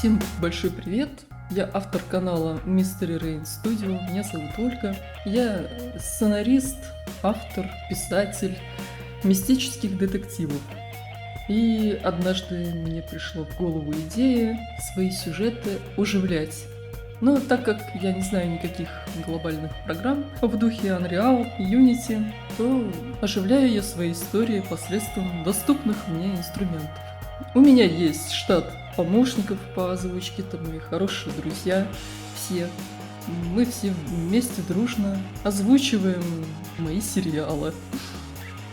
Всем большой привет! Я автор канала Mystery Rain Studio, меня зовут Ольга. Я сценарист, автор, писатель мистических детективов. И однажды мне пришла в голову идея свои сюжеты оживлять. Но так как я не знаю никаких глобальных программ в духе Unreal, Unity, то оживляю я свои истории посредством доступных мне инструментов. У меня есть штат помощников по озвучке, это мои хорошие друзья, все. Мы все вместе дружно озвучиваем мои сериалы.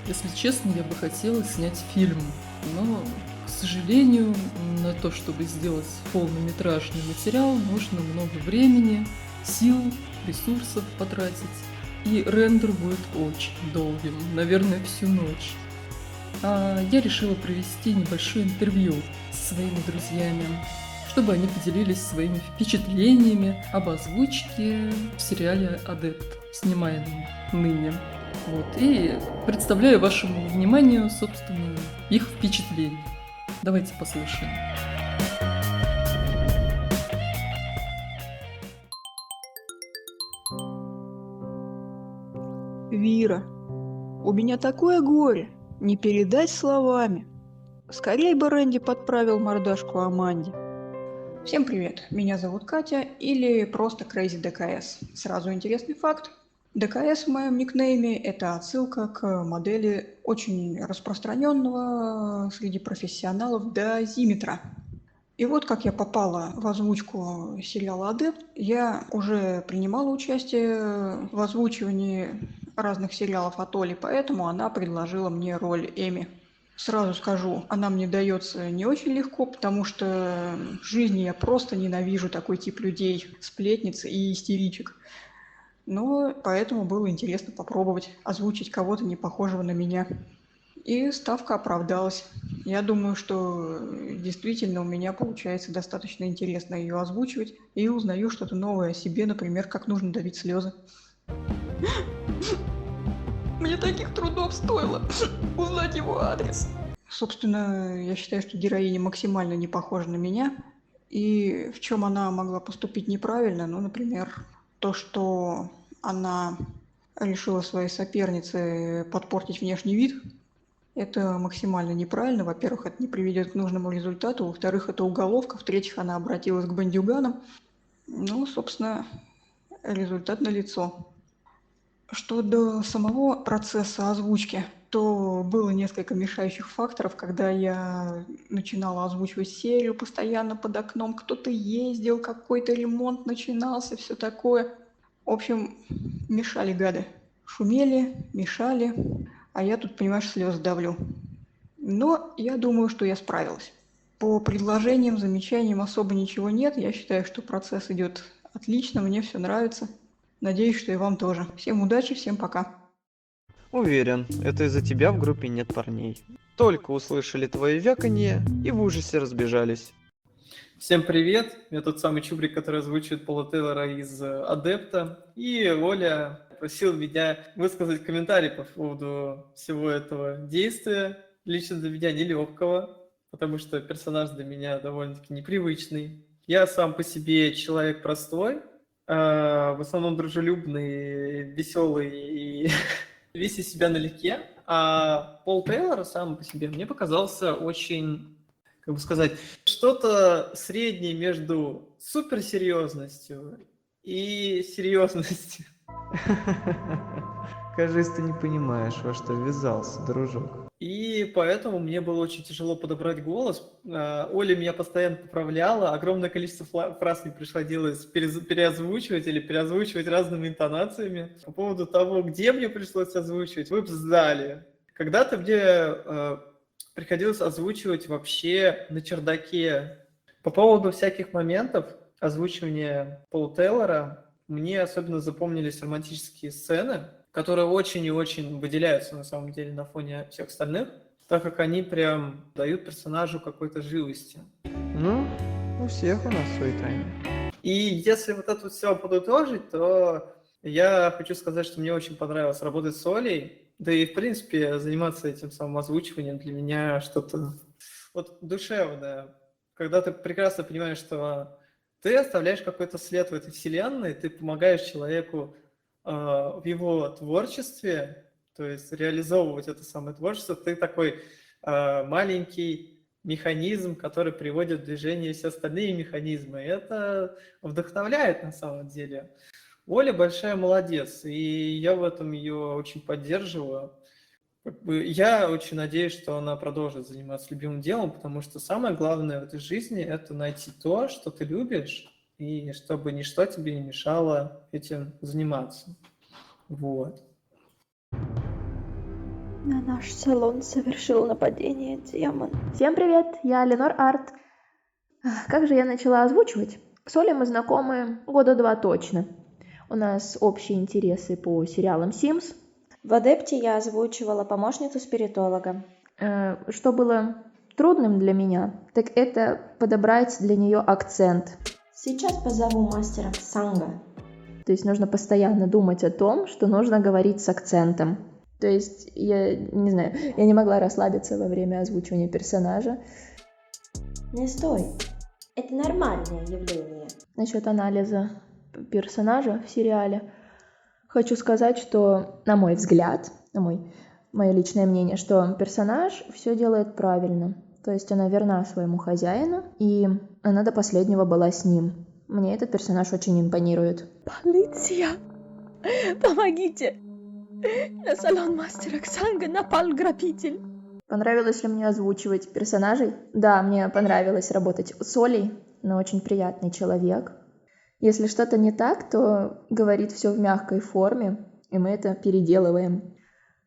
Если честно, я бы хотела снять фильм, но, к сожалению, на то, чтобы сделать полнометражный материал, нужно много времени, сил, ресурсов потратить. И рендер будет очень долгим, наверное, всю ночь. Я решила провести небольшое интервью со своими друзьями, чтобы они поделились своими впечатлениями об озвучке в сериале «Адепт», снимаемом ныне. И представляю вашему вниманию, собственно, их впечатления. Давайте послушаем. Вира, у меня такое горе, не передать словами. Скорей бы Рэнди подправил мордашку Аманде. Всем привет, меня зовут Катя или просто Crazy DKS. Сразу интересный факт. ДКС в моем никнейме – это отсылка к модели очень распространенного среди профессионалов дозиметра. И вот как я попала в озвучку сериала «Адепт». Я уже принимала участие в озвучивании разных сериалов от Оли, поэтому она предложила мне роль Эми. Сразу скажу, она мне дается не очень легко, потому что в жизни я просто ненавижу такой тип людей, сплетниц и истеричек. Но поэтому было интересно попробовать озвучить кого-то не похожего на меня. И ставка оправдалась. Я думаю, что действительно у меня получается достаточно интересно ее озвучивать, и узнаю что-то новое о себе, например, как нужно давить слезы. Мне таких трудов стоило узнать его адрес. Собственно, я считаю, что героиня максимально не похожа на меня. И в чем она могла поступить неправильно, например, то, что она решила своей сопернице подпортить внешний вид, это максимально неправильно. Во-первых, это не приведет к нужному результату. Во-вторых, это уголовка. В-третьих, она обратилась к бандюганам. Собственно, результат налицо. Что до самого процесса озвучки, то было несколько мешающих факторов, когда я начинала озвучивать серию постоянно под окном. Кто-то ездил, какой-то ремонт начинался, все такое. В общем, мешали гады. Шумели, мешали, а я тут, понимаешь, слезы давлю. Но я думаю, что я справилась. По предложениям, замечаниям особо ничего нет. Я считаю, что процесс идет отлично, мне все нравится. Надеюсь, что и вам тоже. Всем удачи, всем пока. Уверен, это из-за тебя в группе нет парней. Только услышали твои вяканье и в ужасе разбежались. Всем привет! Я тот самый Чубрик, который озвучивает Пола Тейлора из «Адепта». И Оля просил меня высказать комментарий по поводу всего этого действия. Лично для меня нелегкого, потому что персонаж для меня довольно-таки непривычный. Я сам по себе человек простой, в основном дружелюбный, веселый и весь из себя налегке. А Пол Тейлор сам по себе мне показался очень, как бы сказать, что-то среднее между суперсерьезностью и серьезностью. Кажись, ты не понимаешь, во что ввязался, дружок. И поэтому мне было очень тяжело подобрать голос. Оля меня постоянно поправляла, огромное количество фраз мне приходилось переозвучивать или переозвучивать разными интонациями. По поводу того, где мне пришлось озвучивать, вы бы знали. Когда-то мне приходилось озвучивать вообще на чердаке. По поводу всяких моментов озвучивания Пола Тейлора, мне особенно запомнились романтические сцены, которые очень и очень выделяются на самом деле на фоне всех остальных, так как они прям дают персонажу какой-то живости. У всех у нас свои тайны. И если вот это все подытожить, то я хочу сказать, что мне очень понравилось работать с Олей, да и в принципе заниматься этим самым озвучиванием для меня что-то вот душевное. когда ты прекрасно понимаешь, что ты оставляешь какой-то след в этой вселенной, ты помогаешь человеку в его творчестве, то есть реализовывать это самое творчество, ты такой маленький механизм, который приводит в движение все остальные механизмы. И это вдохновляет на самом деле. Оля большая молодец, и я в этом ее очень поддерживаю. Я очень надеюсь, что она продолжит заниматься любимым делом, потому что самое главное в этой жизни – это найти то, что ты любишь, и чтобы ничто тебе не мешало этим заниматься. Вот. На наш салон совершил нападение демон. Всем привет, я Ленор Арт. Как же я начала озвучивать? С Олей мы знакомы года 2 точно. У нас общие интересы по сериалам Sims. В Адепте я озвучивала помощницу спиритолога. Что было трудным для меня, так это подобрать для нее акцент. Сейчас позову мастера Ксанга. То есть нужно постоянно думать о том, что нужно говорить с акцентом. То есть, я не знаю, я не могла расслабиться во время озвучивания персонажа. Не стой. Это нормальное явление. Насчет анализа персонажа в сериале хочу сказать, что, на мой взгляд, мое личное мнение, что персонаж все делает правильно. То есть она верна своему хозяину, и она до последнего была с ним. Мне этот персонаж очень импонирует. Полиция! Помогите! На салон мастера Ксанга напал грабитель. Понравилось ли мне озвучивать персонажей? Да, мне понравилось работать с Олей. Она очень приятный человек. Если что-то не так, то говорит все в мягкой форме, и мы это переделываем.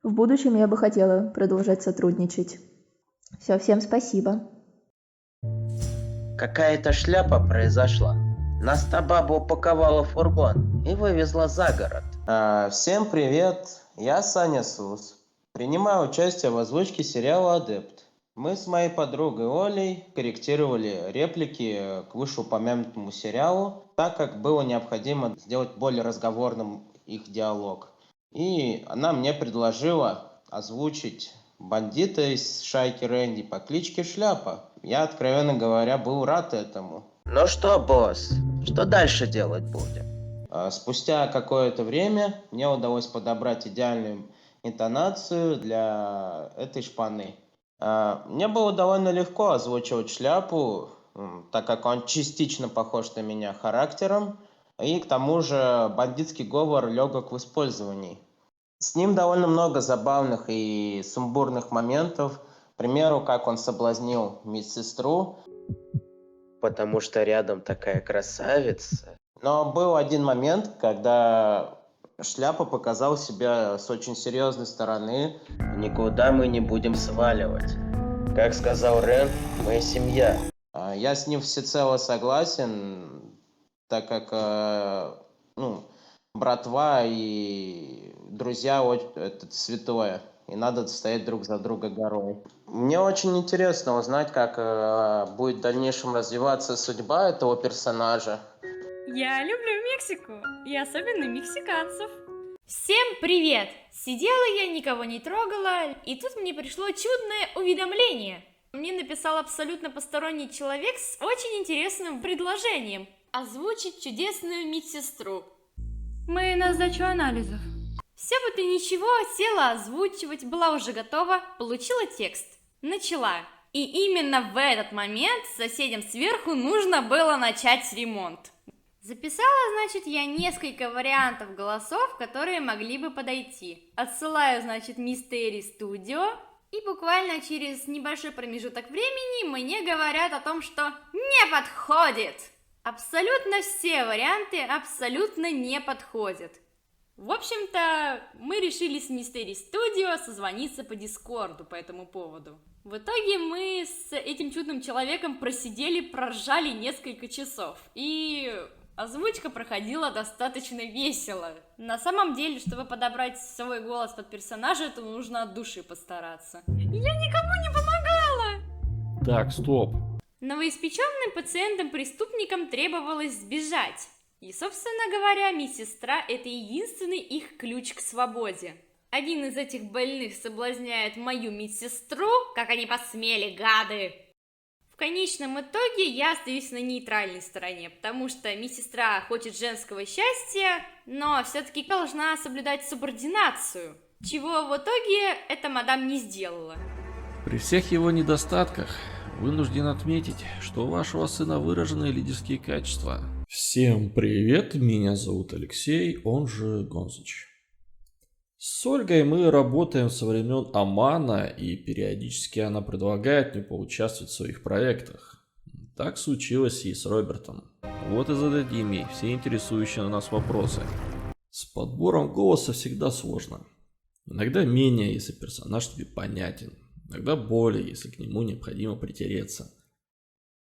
В будущем я бы хотела продолжать сотрудничать. Все, всем спасибо. Какая-то шляпа произошла. Настабаба упаковала в фургон и вывезла за город. Всем привет, я Саня Сус. Принимаю участие в озвучке сериала «Адепт». Мы с моей подругой Олей корректировали реплики к вышеупомянутому сериалу, так как было необходимо сделать более разговорным их диалог. И она мне предложила озвучить бандита из шайки Рэнди по кличке Шляпа. Я, откровенно говоря, был рад этому. Ну что, босс, что дальше делать будем? Спустя какое-то время мне удалось подобрать идеальную интонацию для этой шпаны. Мне было довольно легко озвучивать Шляпу, так как он частично похож на меня характером, и к тому же бандитский говор легок в использовании. С ним довольно много забавных и сумбурных моментов, к примеру, как он соблазнил медсестру, Потому что рядом такая красавица. Но был один момент, когда Шляпа показал себя с очень серьезной стороны. Никуда мы не будем сваливать. Как сказал Рен, мы семья. Я с ним всецело согласен, так как братва и друзья это святое, и надо стоять друг за друга горой. Мне очень интересно узнать, как будет в дальнейшем развиваться судьба этого персонажа. Я люблю Мексику, и особенно мексиканцев. Всем привет! Сидела я, никого не трогала, и тут мне пришло чудное уведомление. Мне написал абсолютно посторонний человек с очень интересным предложением. Озвучить чудесную медсестру. Мы на сдачу анализов. Все вот и ничего, села озвучивать, была уже готова, получила текст. Начала. И именно в этот момент соседям сверху нужно было начать ремонт. Записала, значит, я несколько вариантов голосов, которые могли бы подойти. Отсылаю, значит, Mystery Studio, и буквально через небольшой промежуток времени мне говорят о том, что не подходит. Абсолютно все варианты абсолютно не подходят. В общем-то, мы решили с Mystery Studio созвониться по Дискорду по этому поводу. В итоге мы с этим чудным человеком проржали несколько часов. И озвучка проходила достаточно весело. На самом деле, чтобы подобрать свой голос под персонажа, это нужно от души постараться. Я никому не помогала! Так, стоп. Новоиспеченным пациентам-преступникам требовалось сбежать. И, собственно говоря, медсестра – это единственный их ключ к свободе. Один из этих больных соблазняет мою медсестру, как они посмели, гады! В конечном итоге я остаюсь на нейтральной стороне, потому что медсестра хочет женского счастья, но все-таки должна соблюдать субординацию, чего в итоге эта мадам не сделала. При всех его недостатках вынужден отметить, что у вашего сына выраженные лидерские качества. Всем привет, меня зовут Алексей, он же Гонзыч. С Ольгой мы работаем со времен Омана, и периодически она предлагает мне поучаствовать в своих проектах. Так случилось и с Робертом. Вот и зададим ей все интересующие нас вопросы. С подбором голоса всегда сложно. Иногда менее, если персонаж тебе понятен. Иногда более, если к нему необходимо притереться.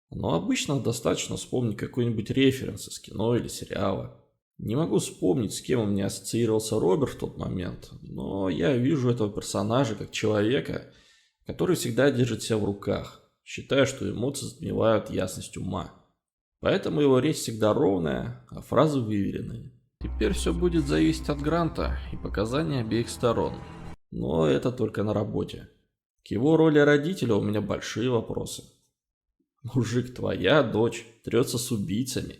Но обычно достаточно вспомнить какой-нибудь референс из кино или сериала. Не могу вспомнить, с кем у меня ассоциировался Роберт в тот момент, но я вижу этого персонажа как человека, который всегда держит себя в руках, считая, что эмоции затмевают ясность ума. Поэтому его речь всегда ровная, а фразы выверенные. Теперь все будет зависеть от гранта и показаний обеих сторон. Но это только на работе. К его роли родителя у меня большие вопросы. Мужик, твоя дочь трется с убийцами,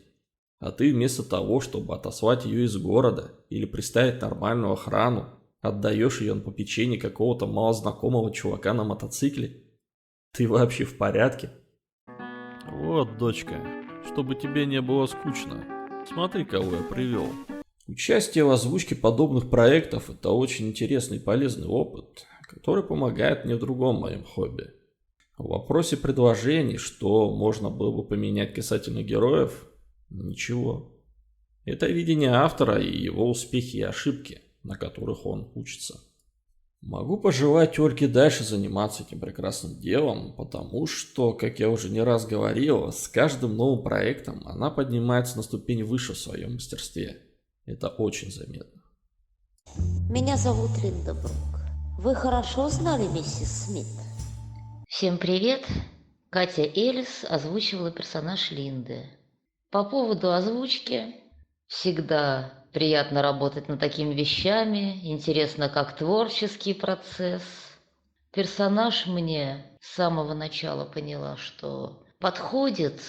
а ты вместо того, чтобы отослать ее из города или приставить нормальную охрану, отдаешь ее на попечение какого-то малознакомого чувака на мотоцикле? Ты вообще в порядке? Вот, дочка, чтобы тебе не было скучно, смотри, кого я привел. Участие в озвучке подобных проектов – это очень интересный и полезный опыт, который помогает мне в другом моем хобби. В вопросе предложений, что можно было бы поменять касательно героев, ничего. Это видение автора и его успехи и ошибки, на которых он учится. Могу пожелать Ольге дальше заниматься этим прекрасным делом, потому что, как я уже не раз говорил, с каждым новым проектом она поднимается на ступень выше в своем мастерстве. Это очень заметно. Меня зовут Линда Брук. Вы хорошо знали миссис Смит? Всем привет. Катя Элис озвучивала персонаж Линды. По поводу озвучки, всегда приятно работать над такими вещами, интересно как творческий процесс. Персонаж мне с самого начала поняла, что подходит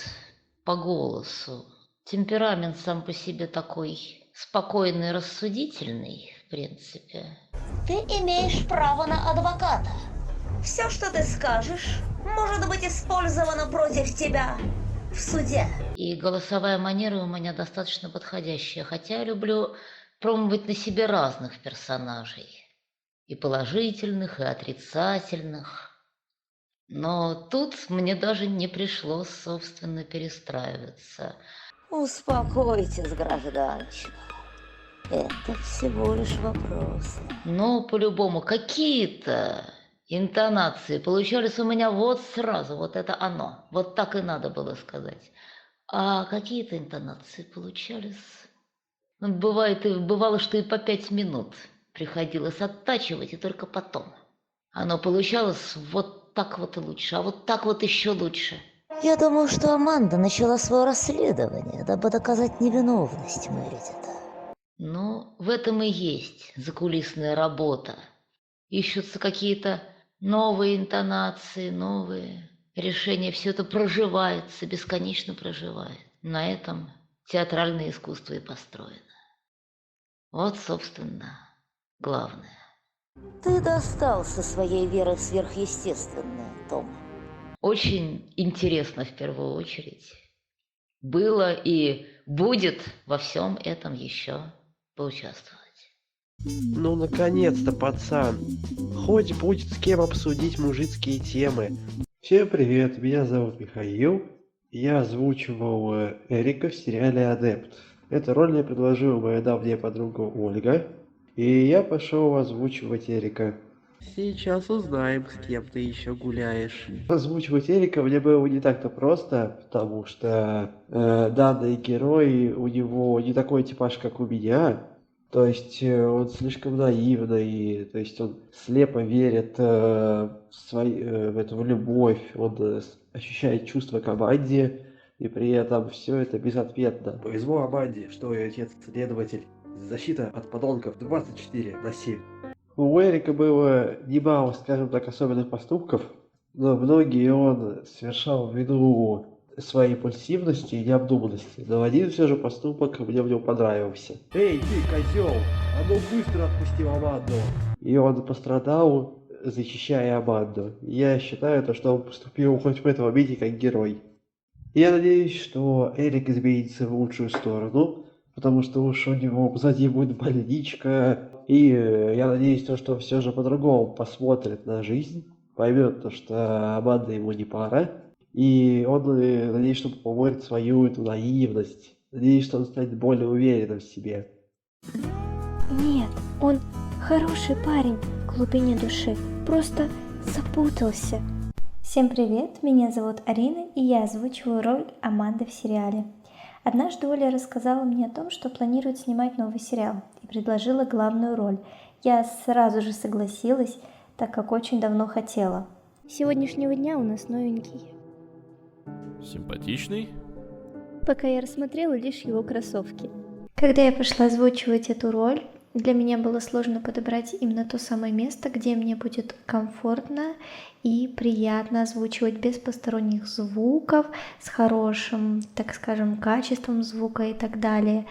по голосу. Темперамент сам по себе такой спокойный, рассудительный, в принципе. Ты имеешь право на адвоката. Все, что ты скажешь, может быть использовано против тебя в суде. И голосовая манера у меня достаточно подходящая, хотя я люблю пробовать на себе разных персонажей. И положительных, и отрицательных. Но тут мне даже не пришлось, собственно, перестраиваться. Успокойтесь, гражданчик. Это всего лишь вопросы. Но по-любому какие-то интонации получались у меня вот сразу, вот это оно. Вот так и надо было сказать. А какие-то интонации получались... Бывало, что и по 5 минут приходилось оттачивать, и только потом. Оно получалось вот так вот и лучше, а вот так вот еще лучше. Я думаю, что Аманда начала свое расследование, дабы доказать невиновность Мэридита. Ну, в этом и есть закулисная работа. Ищутся какие-то новые интонации, новые решения. Все это проживается, бесконечно проживает. На этом театральное искусство и построено. Вот, собственно, главное. Ты достал со своей верой в сверхъестественное, Том. Очень интересно в первую очередь. Было и будет во всем этом еще поучаствовать. Ну, наконец-то, пацан. Хоть будет с кем обсудить мужицкие темы. Всем привет, меня зовут Михаил. Я озвучивал Эрика в сериале «Адепт». Эту роль мне предложила моя давняя подруга Ольга. И я пошел озвучивать Эрика. Сейчас узнаем, с кем ты еще гуляешь. Озвучивать Эрика мне было не так-то просто, потому что данный герой, у него не такой типаж, как у меня. То есть он слишком наивный, то есть он слепо верит в эту любовь, он ощущает чувство к Аманде, и при этом все это безответно. Повезло Аманде, что ее отец следователь. Защита от подонков 24/7. У Эрика было немало, скажем так, особенных поступков, но многие он совершал ввиду своей импульсивности и необдуманности, но один все же поступок мне в нем понравился. «Эй, ты, козел! А ну быстро отпусти Аманду!» И он пострадал, защищая Аманду. Я считаю, что он поступил хоть в этом моменте как герой. Я надеюсь, что Эрик изменится в лучшую сторону, потому что уж у него сзади будет больничка. И я надеюсь, что все же по-другому посмотрит на жизнь, поймет, что Аманда ему не пара. И он, надеюсь, что поборет свою эту наивность. Надеюсь, что он станет более уверенным в себе. Нет, он хороший парень в глубине души, просто запутался. Всем привет, меня зовут Арина, и я озвучиваю роль Аманды в сериале. Однажды Оля рассказала мне о том, что планирует снимать новый сериал, и предложила главную роль. Я сразу же согласилась, так как очень давно хотела. С сегодняшнего дня у нас новенький. Симпатичный? Пока я рассмотрела лишь его кроссовки. Когда я пошла озвучивать эту роль, для меня было сложно подобрать именно то самое место, где мне будет комфортно и приятно озвучивать без посторонних звуков, с хорошим, так скажем, качеством звука и так далее.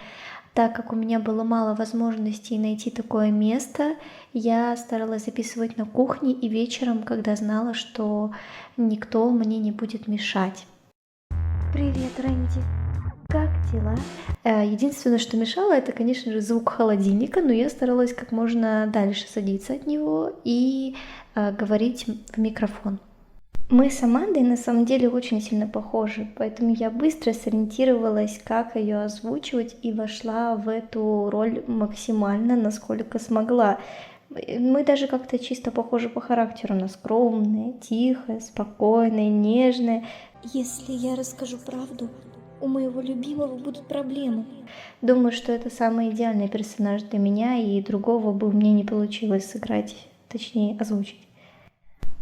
Так как у меня было мало возможностей найти такое место, я старалась записывать на кухне и вечером, когда знала, что никто мне не будет мешать. Привет, Рэнди. Как дела? Единственное, что мешало, это, конечно же, звук холодильника, но я старалась как можно дальше садиться от него и говорить в микрофон. Мы с Амандой на самом деле очень сильно похожи, поэтому я быстро сориентировалась, как ее озвучивать, и вошла в эту роль максимально, насколько смогла. Мы даже как-то чисто похожи по характеру, она скромная, тихая, спокойная, нежная. Если я расскажу правду, у моего любимого будут проблемы. Думаю, что это самый идеальный персонаж для меня, и другого бы мне не получилось сыграть, точнее озвучить.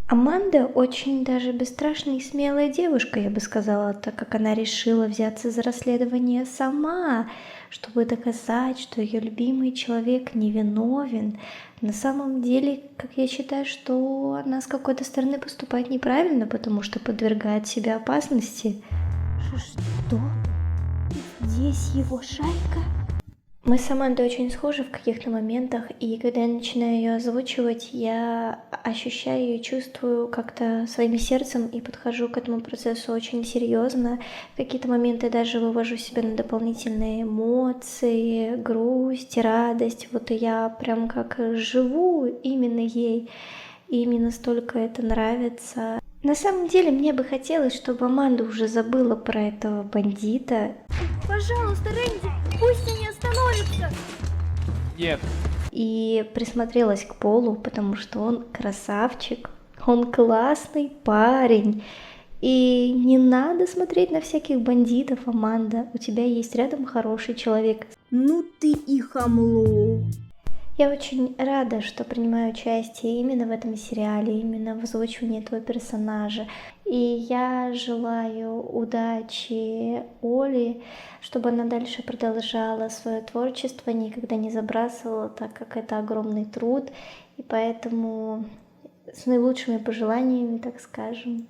Аманда очень даже бесстрашная и смелая девушка, я бы сказала, так как она решила взяться за расследование сама, чтобы доказать, что ее любимый человек невиновен. На самом деле, как я считаю, что она с какой-то стороны поступает неправильно, потому что подвергает себя опасности. Что? Здесь его шайка? Мы с Амандой очень схожи в каких-то моментах, и когда я начинаю ее озвучивать, я ощущаю и чувствую как-то своим сердцем и подхожу к этому процессу очень серьезно. В какие-то моменты даже вывожу себя на дополнительные эмоции, грусть, радость. Вот и я прям как живу именно ей, и мне настолько это нравится. На самом деле мне бы хотелось, чтобы Аманда уже забыла про этого бандита. Пожалуйста, Рэнди, пусть они остановятся! Нет. И присмотрелась к Полу, потому что он красавчик, он классный парень. И не надо смотреть на всяких бандитов, Аманда. У тебя есть рядом хороший человек. Ну ты и хамло. Я очень рада, что принимаю участие именно в этом сериале, именно в озвучивании этого персонажа. И я желаю удачи Оле, чтобы она дальше продолжала свое творчество, никогда не забрасывала, так как это огромный труд. И поэтому с наилучшими пожеланиями, так скажем,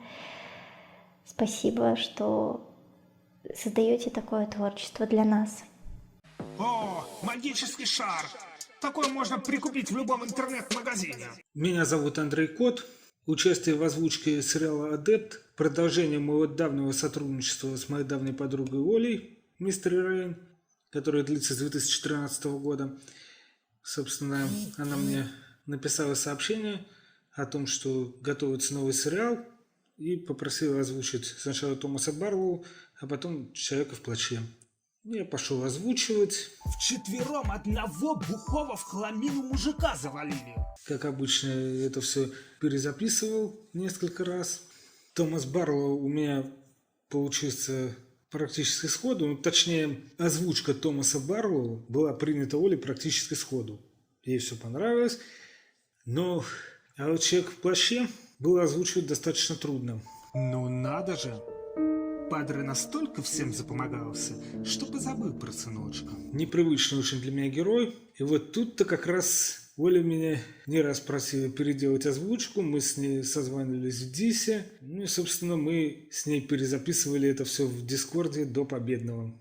спасибо, что создаете такое творчество для нас. О, магический шар! Такой можно прикупить в любом интернет-магазине. Меня зовут Андрей Кот. Участие в озвучке сериала «Адепт» – продолжение моего давнего сотрудничества с моей давней подругой Олей, мистер Рейн, которое длится с 2013 года. Собственно, она мне написала сообщение о том, что готовится новый сериал, и попросила озвучить сначала Томаса Барлоу, а потом «Человека в плаще». Я пошел озвучивать. Вчетвером одного бухого в хламину мужика завалили. Как обычно, это все перезаписывал несколько раз. Томас Барлоу у меня получился практически сходу. Ну, точнее, озвучка Томаса Барлоу была принята Олей практически сходу. Ей все понравилось. Но а вот «Человек в плаще» было озвучивать достаточно трудно. Ну надо же. Падре настолько всем запомогался, что позабыл про сыночка. Непривычный очень для меня герой. И вот тут-то как раз Оля меня не раз просила переделать озвучку, мы с ней созванивались в Дисе, ну и, собственно, мы с ней перезаписывали это все в Дискорде до победного.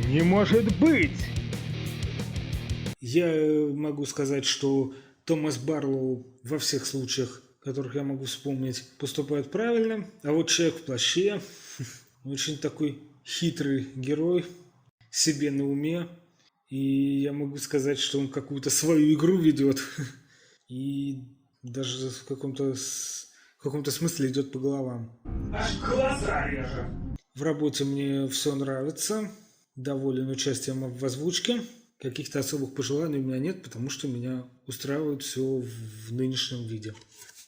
Не может быть! Я могу сказать, что Томас Барлоу во всех случаях, которых я могу вспомнить, поступает правильно, а вот Человек в плаще очень такой хитрый герой, себе на уме. И я могу сказать, что он какую-то свою игру ведет. И даже в каком-то смысле идет по головам. Аж глаза режет! В работе мне все нравится. Доволен участием в озвучке. Каких-то особых пожеланий у меня нет, потому что меня устраивает все в нынешнем виде.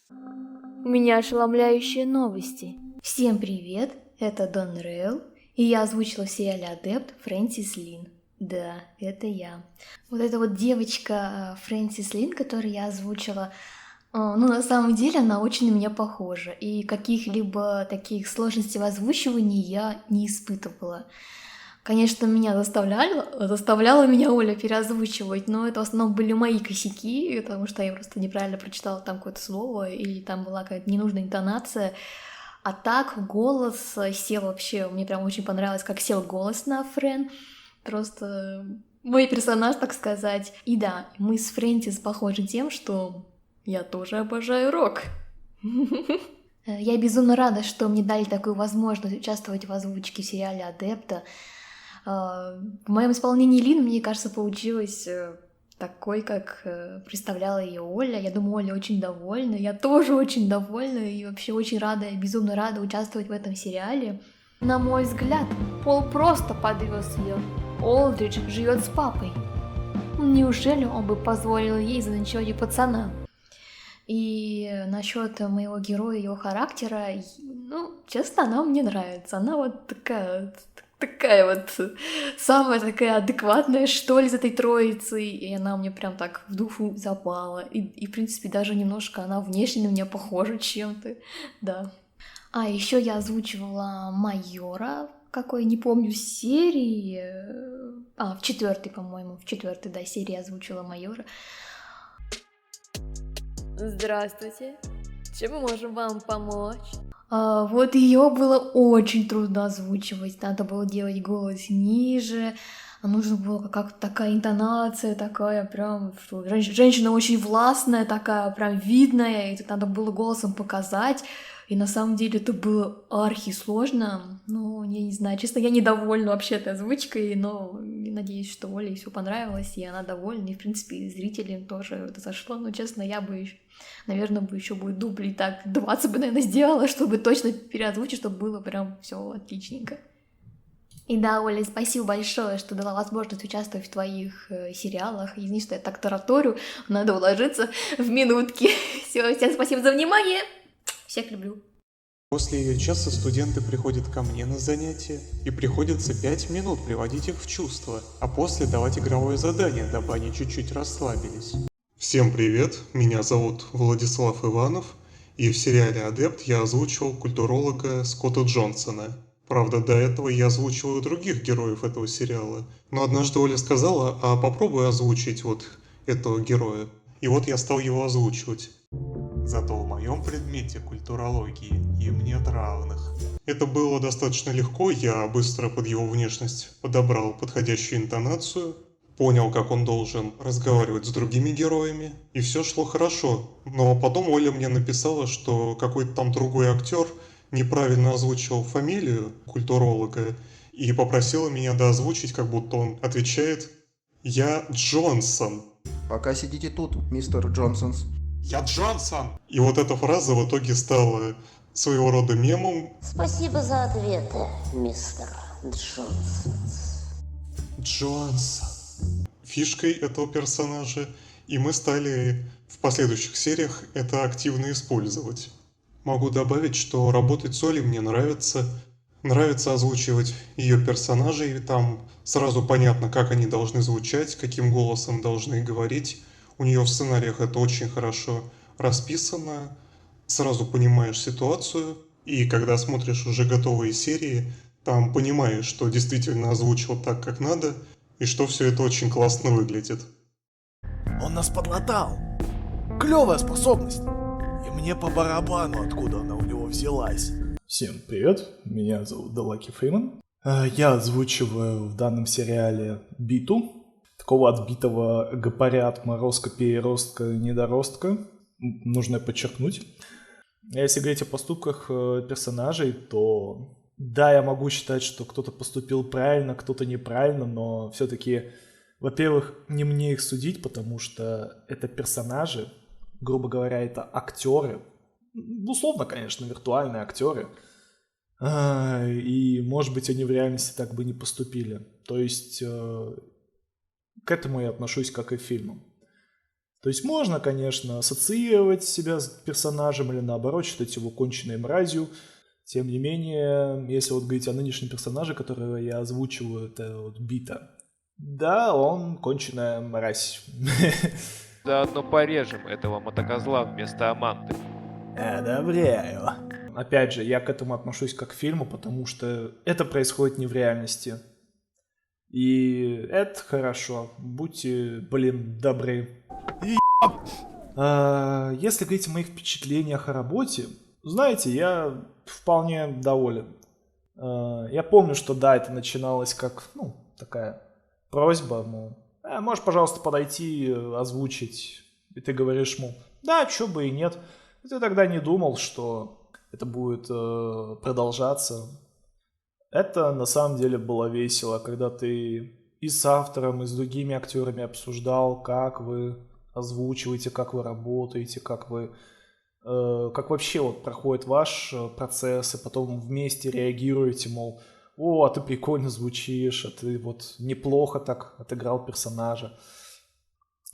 У меня ошеломляющие новости. Всем привет, это Дон Рейл, и я озвучила в сериале «Адепт» Фрэнсис Лин. Да, это я. Вот эта вот девочка Фрэнсис Лин, которую я озвучила, на самом деле она очень на меня похожа. И каких-либо таких сложностей в озвучивании я не испытывала. Конечно, меня заставляла меня Оля переозвучивать, но это в основном были мои косяки, потому что я просто неправильно прочитала там какое-то слово, или там была какая-то ненужная интонация. А так голос сел вообще, мне прям очень понравилось, как сел голос на Фрэн. Просто мой персонаж, так сказать. И да, мы с Фрэнсис похожи тем, что я тоже обожаю рок. Я безумно рада, что мне дали такую возможность участвовать в озвучке в сериале «Адепта». В моем исполнении Лин, мне кажется, получилось такой, как представляла ее Оля. Я думаю, Оля очень довольна. Я тоже очень довольна и вообще очень рада, безумно рада участвовать в этом сериале. На мой взгляд, Пол просто подвез ее. Олдридж живет с папой. Неужели он бы позволил ей заночевать пацана? И насчет моего героя, его характера, честно, она мне нравится. Она вот такая вот самая такая адекватная, что ли, из этой троицы. И она мне прям так в душу запала. И в принципе, даже немножко она внешне на меня похожа чем-то. Да. А еще я озвучивала майора, какой, не помню, серии. В 4-й, по-моему, в 4-й, да, серии озвучила майора. Здравствуйте. Чем мы можем вам помочь? Вот ее было очень трудно озвучивать. Надо было делать голос ниже. Нужно было как-то такая интонация, такая прям, что женщина очень властная, такая прям видная. И тут надо было голосом показать. И на самом деле это было архисложно. Ну, я не знаю, честно, я недовольна вообще этой озвучкой, но надеюсь, что Оле все понравилось, и она довольна. И, в принципе, и зрителям тоже это зашло. Но, честно, я бы, наверное, еще бы дублей так 20 бы, наверное, сделала, чтобы точно переозвучить, чтобы было прям все отличненько. И да, Оля, спасибо большое, что дала возможность участвовать в твоих сериалах. Извини, что я так тараторю, надо уложиться в минутки. Все, всем спасибо за внимание. Всех люблю. После ее часа студенты приходят ко мне на занятия, и приходится 5 минут приводить их в чувство, а после давать игровое задание, дабы они чуть-чуть расслабились. Всем привет, меня зовут Владислав Иванов, и в сериале «Адепт» я озвучивал культуролога Скотта Джонсона. Правда, до этого я озвучивал и других героев этого сериала, но однажды Оля сказала, а попробуй озвучить вот этого героя. И вот я стал его озвучивать. Зато в моем предмете культурологии им нет равных. Это было достаточно легко, я быстро под его внешность подобрал подходящую интонацию, понял, как он должен разговаривать с другими героями, и все шло хорошо. Но потом Оля мне написала, что какой-то там другой актер неправильно озвучил фамилию культуролога и попросила меня доозвучить, как будто он отвечает «Я Джонсон». Пока сидите тут, мистер Джонсонс. «Я Джонсон!» И вот эта фраза в итоге стала своего рода мемом. Спасибо за ответы, мистер Джонсон. Джонсон. Фишкой этого персонажа, и мы стали в последующих сериях это активно использовать. Могу добавить, что работать с Олей мне нравится. Нравится озвучивать ее персонажей, там сразу понятно, как они должны звучать, каким голосом должны говорить. У нее в сценариях это очень хорошо расписано, сразу понимаешь ситуацию, и когда смотришь уже готовые серии, там понимаешь, что действительно озвучил так, как надо, и что все это очень классно выглядит. У он нас подлатал. Клевая способность. И мне по барабану, откуда она у него взялась. Всем привет, меня зовут Далаки Фриман. Я озвучиваю в данном сериале Биту, такого отбитого гопаря, морозка, переростка, недоростка, нужно подчеркнуть. Если говорить о поступках персонажей, то да, я могу считать, что кто-то поступил правильно, кто-то неправильно, но все-таки, во-первых, не мне их судить, потому что это персонажи, грубо говоря, это актеры, условно, конечно, виртуальные актеры, и, может быть, они в реальности так бы не поступили. То есть к этому я отношусь как и к фильмам. То есть можно, конечно, ассоциировать себя с персонажем или наоборот считать его конченной мразью. Тем не менее, если вот говорить о нынешнем персонаже, которого я озвучиваю, это вот Бита. Да, он конченая мразь. Заодно порежем этого мотокозла вместо Аманды. Одобряю. Опять же, я к этому отношусь как к фильму, потому что это происходит не в реальности. И это хорошо. Будьте, добры. Если говорить о моих впечатлениях о работе, знаете, я вполне доволен. Я помню, что да, это начиналось как, такая просьба, мол, можешь, пожалуйста, подойти, озвучить. И ты говоришь, мол, да, чё бы и нет. И ты тогда не думал, что это будет продолжаться. Это на самом деле было весело, когда ты и с автором, и с другими актерами обсуждал, как вы озвучиваете, как вы работаете, как вообще вот проходит ваш процесс, и потом вместе реагируете, мол, а ты прикольно звучишь, а ты вот неплохо так отыграл персонажа.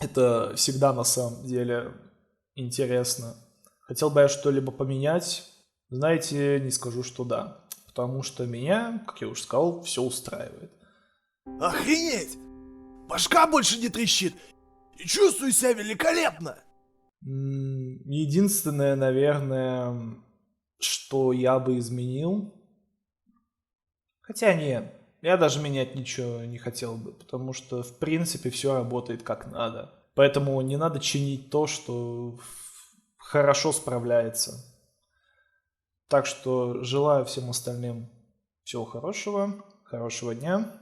Это всегда на самом деле интересно. Хотел бы я что-либо поменять? Знаете, не скажу, что да. Потому что меня, как я уже сказал, все устраивает. Охренеть! Башка больше не трещит! И чувствую себя великолепно! Единственное, наверное, что я бы изменил... Хотя нет, я даже менять ничего не хотел бы, потому что, в принципе, все работает как надо. Поэтому не надо чинить то, что хорошо справляется. Так что желаю всем остальным всего хорошего дня.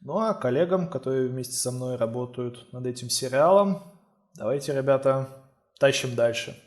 Ну а коллегам, которые вместе со мной работают над этим сериалом, давайте, ребята, тащим дальше.